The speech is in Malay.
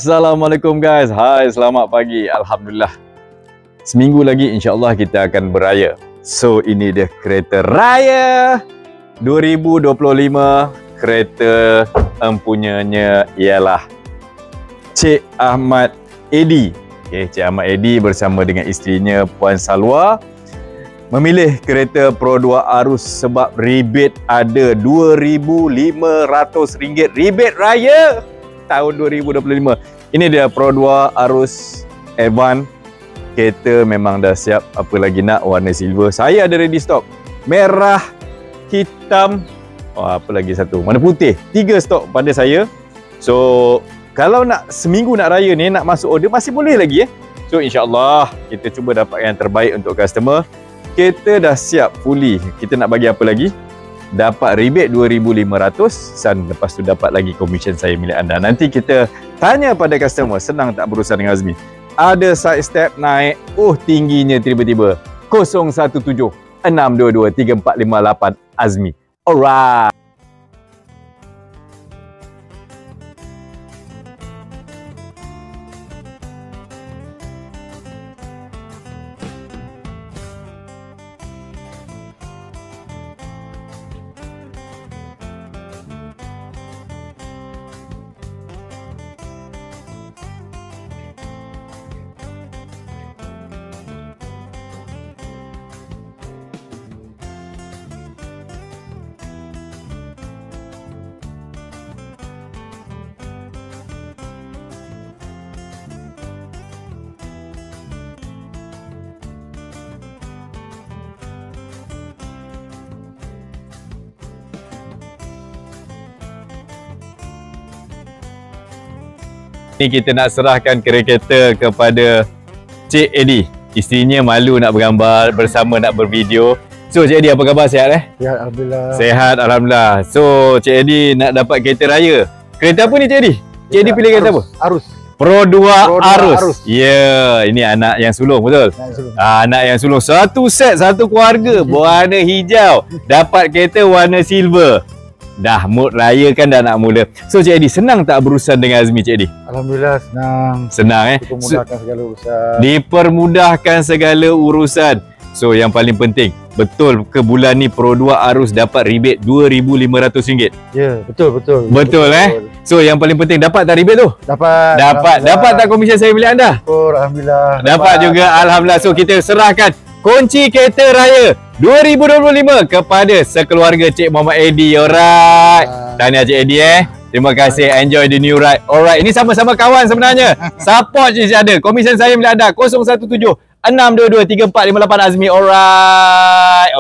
Assalamualaikum guys. Hai, selamat pagi. Alhamdulillah. Seminggu lagi insya-Allah kita akan beraya. So ini dia kereta raya 2025. Kereta empunyanya ialah Cik Ahmad Edi. Okay, Cik Ahmad Edi bersama dengan isterinya Puan Salwa memilih kereta Pro 2 Arus sebab rebate ada RM2,500 rebate raya tahun 2025. Ini dia Pro 2 Arus Advance. Kereta memang dah siap, apa lagi nak, warna silver. Saya ada ready stock. Merah, hitam, apa lagi satu? Mana putih. 3 stok pada saya. So, kalau nak seminggu nak raya ni, nak masuk order masih boleh lagi . So, insya-Allah kita cuba dapat yang terbaik untuk customer. Kereta dah siap fully. Kita nak bagi apa lagi? Dapat rebate RM2,500 dan lepas tu dapat lagi komisen saya milik anda. Nanti kita tanya pada customer, senang tak berurusan dengan Azmi? Ada side step naik, tingginya tiba-tiba 017-622-3458 Azmi. Alright. Ni kita nak serahkan kereta kepada Cik Edi. Isterinya malu nak bergambar bersama, nak bervideo. So Cik Edi, apa khabar? Sihat Sihat, Alhamdulillah. Sehat, Alhamdulillah. So Cik Edi nak dapat kereta raya. Kereta apa ni Cik Edi? Cik Edi pilih kereta apa? Arus. Pro 2 Arus. Ya, ini anak yang sulung, betul? Anak yang sulung. Satu set, satu keluarga. Warna hijau. Dapat kereta warna silver. Dah mood raya kan dah nak mula. So Cik Edi, senang tak berurusan dengan Azmi Cik Edi? Alhamdulillah senang. Senang Dipermudahkan segala urusan. Dipermudahkan segala urusan. So yang paling penting, betul ke bulan ni Pro 2 Arus dapat rebate RM2,500? Ya, betul. Betul. So yang paling penting, dapat tak rebate tu? Dapat. Dapat tak komisen saya milik anda? Alhamdulillah. Dapat juga, Alhamdulillah. So kita serahkan kunci kereta raya 2025 kepada sekeluarga Cik Muhammad Edi. Alright. Tahniah Cik Edi Terima kasih. Enjoy the new ride. Alright. Ini sama-sama kawan sebenarnya. Support je ada. Komisen saya milik anda 017-622-3458 Azmi. Alright.